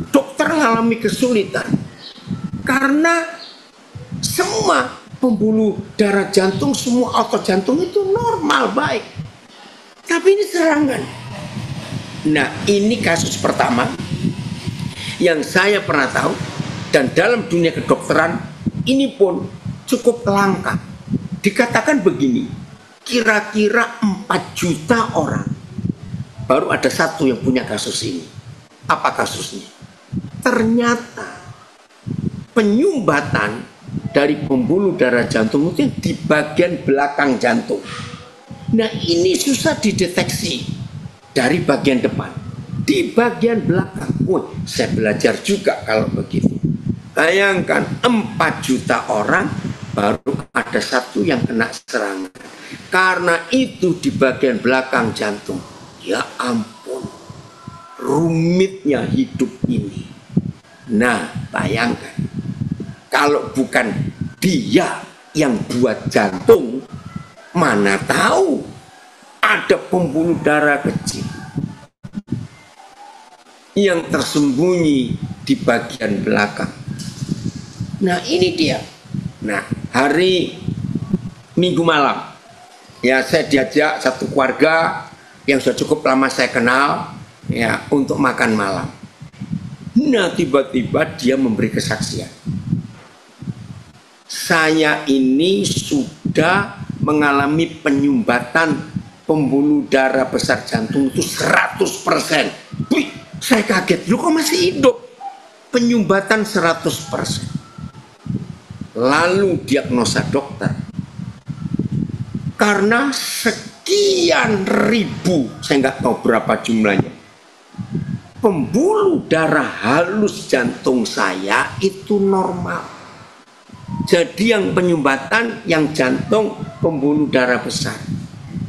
dokter mengalami kesulitan karena semua pembuluh darah jantung, semua otot jantung itu normal, baik. Tapi ini serangan. Nah, ini kasus pertama yang saya pernah tahu. Dan dalam dunia kedokteran ini pun cukup langka. Dikatakan begini, kira-kira 4 juta orang baru ada 1 yang punya kasus ini. Apa kasusnya? Ternyata penyumbatan dari pembuluh darah jantung itu di bagian belakang jantung. Nah ini susah dideteksi dari bagian depan. Di bagian belakang, saya belajar juga kalau begitu. Bayangkan 4 juta orang baru ada 1 yang kena serangan. Karena itu di bagian belakang jantung. Ya ampun, rumitnya hidup ini. Nah bayangkan, kalau bukan dia yang buat jantung, mana tahu ada pembuluh darah kecil yang tersembunyi di bagian belakang. Nah ini dia. Nah hari Minggu malam, ya saya diajak satu keluarga yang sudah cukup lama saya kenal, ya untuk makan malam. Nah tiba-tiba dia memberi kesaksian. Saya ini sudah mengalami penyumbatan pembuluh darah besar jantung itu 100%. Wih, saya kaget, lu kok masih hidup? Penyumbatan 100%. Lalu diagnosa dokter, karena sekian ribu, saya nggak tahu berapa jumlahnya, pembuluh darah halus jantung saya itu normal. Jadi yang penyumbatan, yang jantung pembuluh darah besar,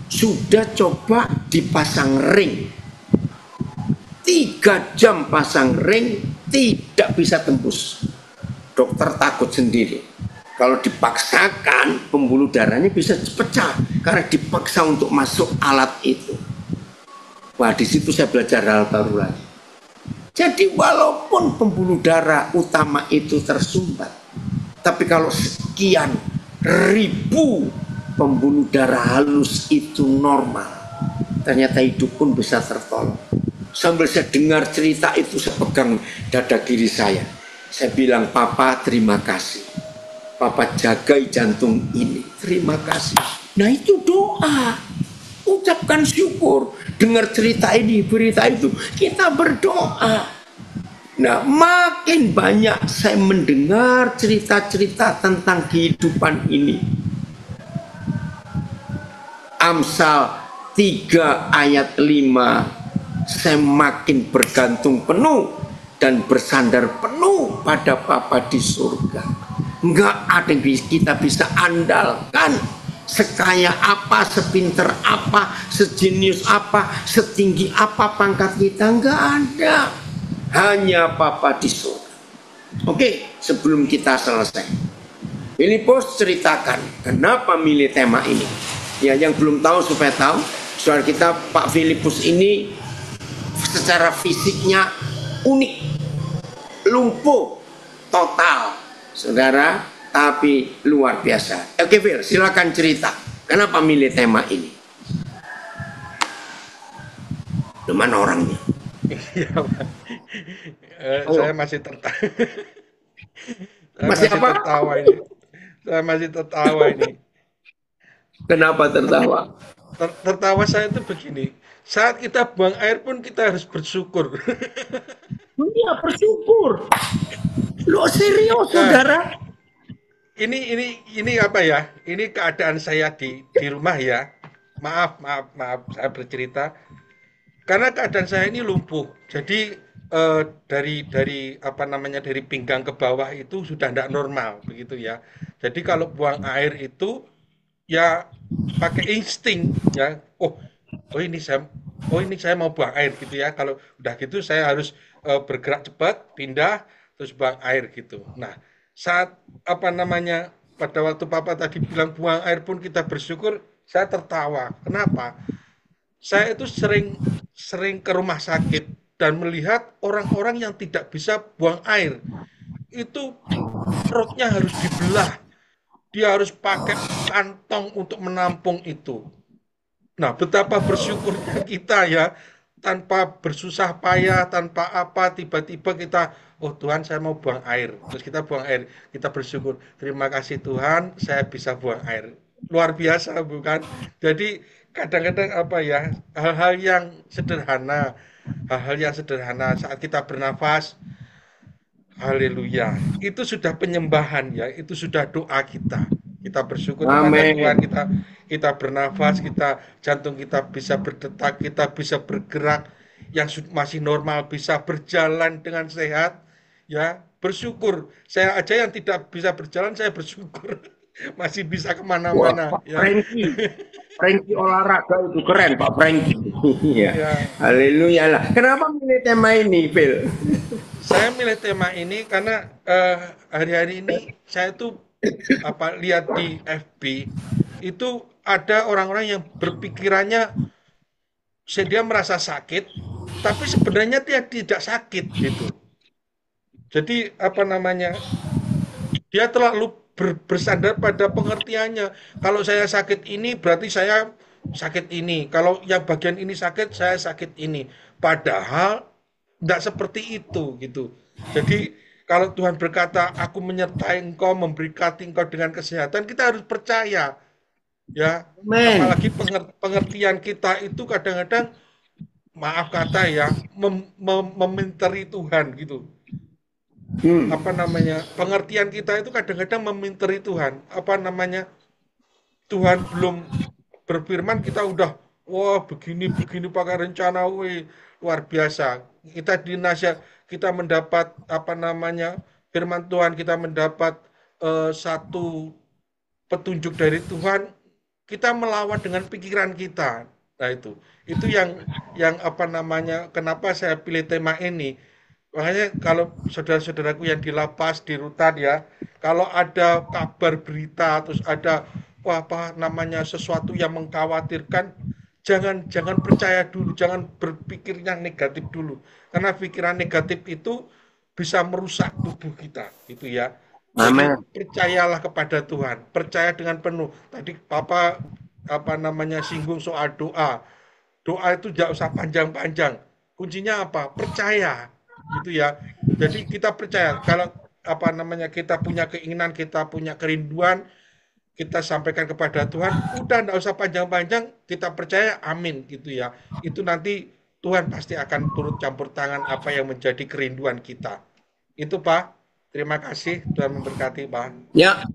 sudah coba dipasang ring, 3 jam pasang ring, tidak bisa tembus. Dokter takut sendiri. Kalau dipaksakan pembuluh darahnya bisa pecah karena dipaksa untuk masuk alat itu. Wah, di situ saya belajar hal baru lagi. Jadi walaupun pembuluh darah utama itu tersumbat, tapi kalau sekian ribu pembuluh darah halus itu normal, ternyata hidup pun bisa tertolong. Sambil saya dengar cerita itu, saya pegang dada kiri saya. Saya bilang, Papa terima kasih. Papa jagai jantung ini, terima kasih. Nah itu doa, ucapkan syukur. Dengar cerita ini, berita itu, kita berdoa. Nah makin banyak saya mendengar cerita-cerita tentang kehidupan ini. Amsal 3 ayat 5, saya makin bergantung penuh dan bersandar penuh pada Bapa di surga. Enggak ada yang kita bisa andalkan. Sekaya apa, sepinter apa, sejenius apa, setinggi apa pangkat kita, enggak ada. Hanya Bapa di surga. Oke, sebelum kita selesai, Filipus ceritakan kenapa milih tema ini. Ya, yang belum tahu supaya tahu, saudara kita Pak Filipus ini secara fisiknya unik, lumpuh total, saudara, tapi luar biasa. Oke, Phil, silakan cerita. Kenapa milih tema ini? Mana orangnya? Saya masih tertawa. Masih apa? Saya masih tertawa ini. Kenapa tertawa? Tertawa saya itu begini. Saat kita buang air pun kita harus bersyukur. Iya, bersyukur. Lo serius, saudara? Ini apa ya? Ini keadaan saya di rumah ya. Maaf, saya bercerita. Karena keadaan saya ini lumpuh. Jadi dari apa namanya, dari pinggang ke bawah itu sudah tidak normal begitu ya. Jadi kalau buang air itu ya pakai insting ya. Oh ini saya mau buang air gitu ya. Kalau udah gitu saya harus bergerak cepat, pindah, terus buang air gitu. Nah, saat apa namanya, pada waktu Papa tadi bilang buang air pun kita bersyukur, saya tertawa. Kenapa? Saya itu sering ke rumah sakit dan melihat orang-orang yang tidak bisa buang air. Itu perutnya harus dibelah. Dia harus pakai kantong untuk menampung itu. Nah, betapa bersyukurnya kita ya, tanpa bersusah payah, tanpa apa, tiba-tiba kita, oh Tuhan saya mau buang air. Terus kita buang air, kita bersyukur. Terima kasih Tuhan, saya bisa buang air. Luar biasa bukan? Jadi kadang-kadang apa ya, hal-hal yang sederhana saat kita bernafas, haleluya, itu sudah penyembahan ya, itu sudah doa kita. Kita bersyukur kepada Tuhan, kita bernafas, jantung kita bisa berdetak, kita bisa bergerak, yang masih normal bisa berjalan dengan sehat, ya bersyukur. Saya aja yang tidak bisa berjalan, saya bersyukur masih bisa kemana-mana. Ya. Frankie olahraga itu keren Pak Frankie. Ya. Haleluya lah. Kenapa milih tema ini, Phil? Saya milih tema ini karena hari-hari ini saya tuh lihat di FB itu ada orang-orang yang berpikirannya dia merasa sakit, tapi sebenarnya dia tidak sakit gitu. Jadi apa namanya, dia terlalu bersandar pada pengertiannya. Kalau saya sakit ini berarti saya sakit ini. Kalau yang bagian ini sakit, saya sakit ini. Padahal tidak seperti itu gitu. Jadi kalau Tuhan berkata, aku menyertai engkau, memberkati engkau dengan kesehatan, kita harus percaya. Ya, apalagi pengertian kita itu kadang-kadang, maaf kata ya, meminteri Tuhan gitu. Apa namanya, pengertian kita itu kadang-kadang meminteri Tuhan. Apa namanya, Tuhan belum berfirman, kita udah, wah begini pakai rencana, luar biasa. Kita dinasihat, kita mendapat apa namanya, firman Tuhan, kita mendapat satu petunjuk dari Tuhan, kita melawan dengan pikiran kita. Nah itu yang apa namanya, kenapa saya pilih tema ini. Makanya kalau saudara-saudaraku yang di lapas, di rutan ya, kalau ada kabar berita, terus ada apa namanya, sesuatu yang mengkhawatirkan, jangan percaya dulu, jangan berpikir yang negatif dulu, karena pikiran negatif itu bisa merusak tubuh kita, gitu ya. Jadi percayalah kepada Tuhan, percaya dengan penuh. Tadi Papa apa namanya singgung soal doa. Doa itu tidak usah panjang-panjang. Kuncinya apa? Percaya, gitu ya. Jadi kita percaya kalau apa namanya, kita punya keinginan, kita punya kerinduan, kita sampaikan kepada Tuhan, udah enggak usah panjang-panjang, kita percaya, amin gitu ya. Itu nanti Tuhan pasti akan turut campur tangan apa yang menjadi kerinduan kita. Itu Pak, terima kasih, Tuhan memberkati Pak. Ya,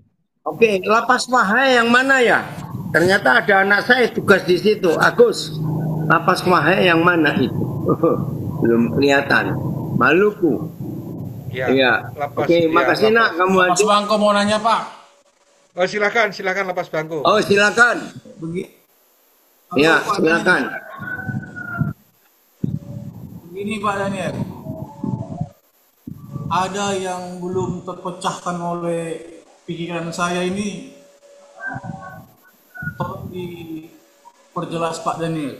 oke, Lapas Wahai yang mana ya? Ternyata ada anak saya tugas di situ, Agus. Lapas Wahai yang mana itu? Belum kelihatan. Maluku. Ya, Iya. lapas. Oke, Ya, makasih nak lapas. kamu Mas aja. Bangko mau nanya Pak. Oh, silakan, silakan lapas Bangko. Oh, silakan. Ya, Pak silakan. Daniel. Begini Pak Daniel, ada yang belum terpecahkan oleh pikiran saya ini, tolong diperjelas Pak Daniel.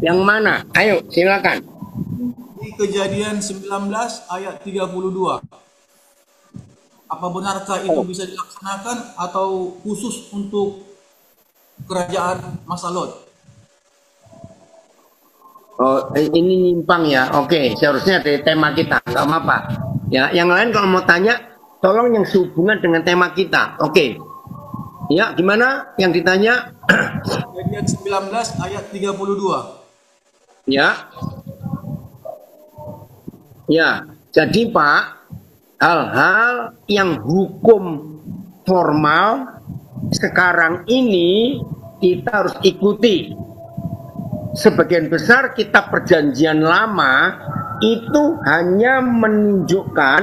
Yang mana? Ayo, silakan. Di Kejadian 19 ayat 32. Apa benarkah itu bisa dilaksanakan atau khusus untuk kerajaan masa Lot? Oh, ini nyimpang ya. Oke, seharusnya dari tema kita. Nggak apa-apa. Ya, yang lain kalau mau tanya, tolong yang sehubungan dengan tema kita. Oke. Ya, gimana yang ditanya? Kejadian 19 ayat 32. Ya. Ya, jadi Pak, hal-hal yang hukum formal sekarang ini kita harus ikuti. Sebagian besar kitab perjanjian lama itu hanya menunjukkan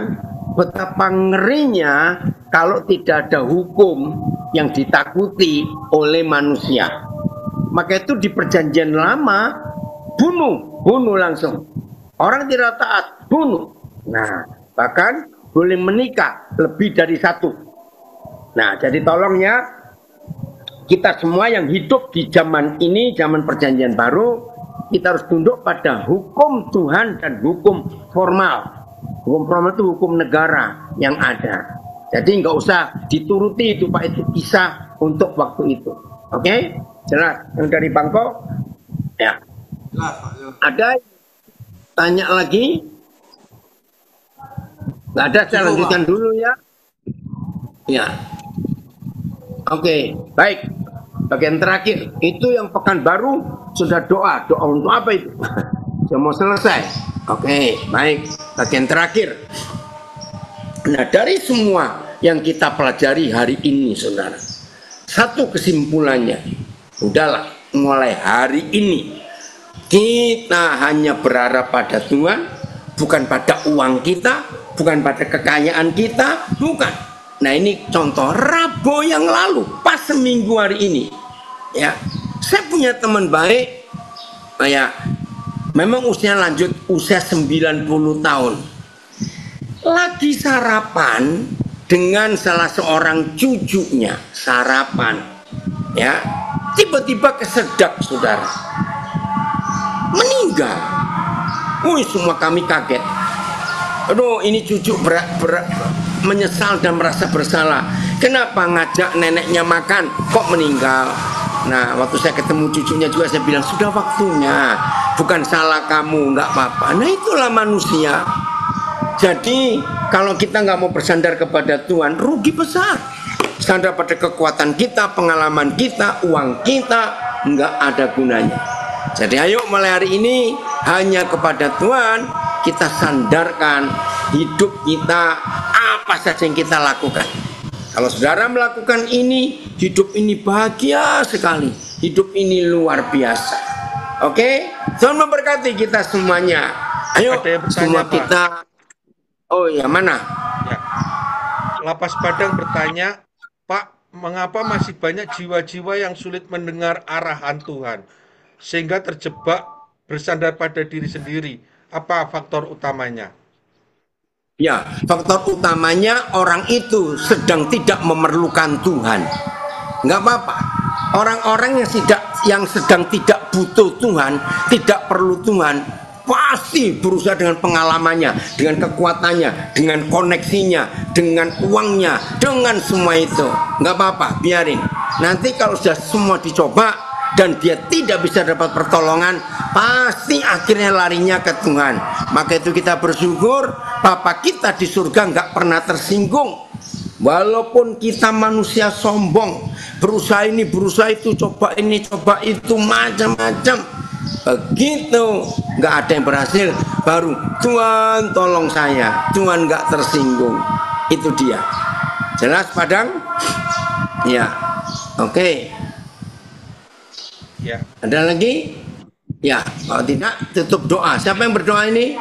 betapa ngerinya kalau tidak ada hukum yang ditakuti oleh manusia. Maka itu di perjanjian lama bunuh langsung. Orang tidak taat, bunuh. Nah, bahkan boleh menikah lebih dari satu. Nah, jadi tolong ya, kita semua yang hidup di zaman ini, zaman perjanjian baru, kita harus tunduk pada hukum Tuhan dan hukum formal. Hukum formal itu hukum negara yang ada. Jadi nggak usah dituruti itu Pak, itu kisah untuk waktu itu. Oke? Jelas? Yang dari Bangko? Ya. Ada tanya lagi? Nggak ada, saya lanjutkan dulu ya. Ya. Oke, baik. Bagian terakhir, itu yang pekan baru sudah doa. Doa untuk apa itu? Sudah mau selesai. Oke, baik. Bagian terakhir. Nah, dari semua yang kita pelajari hari ini, saudara, satu kesimpulannya, udahlah, mulai hari ini kita hanya berharap pada Tuhan, bukan pada uang kita, bukan pada kekayaan kita, bukan. Nah, ini contoh Rabu yang lalu, pas seminggu hari ini, ya, saya punya teman baik, ya, memang usia lanjut, usia 90 tahun, lagi sarapan dengan salah seorang cucunya, sarapan, ya, tiba-tiba kesedak, saudara, meninggal. Wih, semua kami kaget. Aduh, ini cucu menyesal dan merasa bersalah. Kenapa ngajak neneknya makan kok meninggal? Nah, waktu saya ketemu cucunya juga saya bilang, sudah waktunya, bukan salah kamu, nggak apa-apa. Nah, itulah manusia. Jadi kalau kita nggak mau bersandar kepada Tuhan, rugi besar. Sandar pada kekuatan kita, pengalaman kita, uang kita, nggak ada gunanya. Jadi ayo mulai hari ini hanya kepada Tuhan kita sandarkan hidup kita, apa saja yang kita lakukan. Kalau saudara melakukan ini, hidup ini bahagia sekali, hidup ini luar biasa. Oke, Tuhan memberkati kita semuanya. Ayo semua Pak. kita. Oh ya, mana? Ya. Lapas Padang bertanya, Pak, mengapa masih banyak jiwa-jiwa yang sulit mendengar arahan Tuhan sehingga terjebak bersandar pada diri sendiri? Apa faktor utamanya? Ya, faktor utamanya orang itu sedang tidak memerlukan Tuhan. Nggak apa-apa. Orang-orang yang sedang tidak butuh Tuhan, tidak perlu Tuhan, pasti berusaha dengan pengalamannya, dengan kekuatannya, dengan koneksinya, dengan uangnya, dengan semua itu. Nggak apa-apa, biarin. Nanti kalau sudah semua dicoba dan dia tidak bisa dapat pertolongan, pasti akhirnya larinya ke Tuhan. Maka itu kita bersyukur, Bapa kita di surga nggak pernah tersinggung. Walaupun kita manusia sombong, berusaha ini, berusaha itu, coba ini, coba itu, macam-macam. Begitu nggak ada yang berhasil, baru Tuhan tolong saya, Tuhan nggak tersinggung. Itu dia. Jelas Padang? Ya, oke. Ya. Ada lagi? Ya, kalau tidak tutup doa. Siapa yang berdoa ini?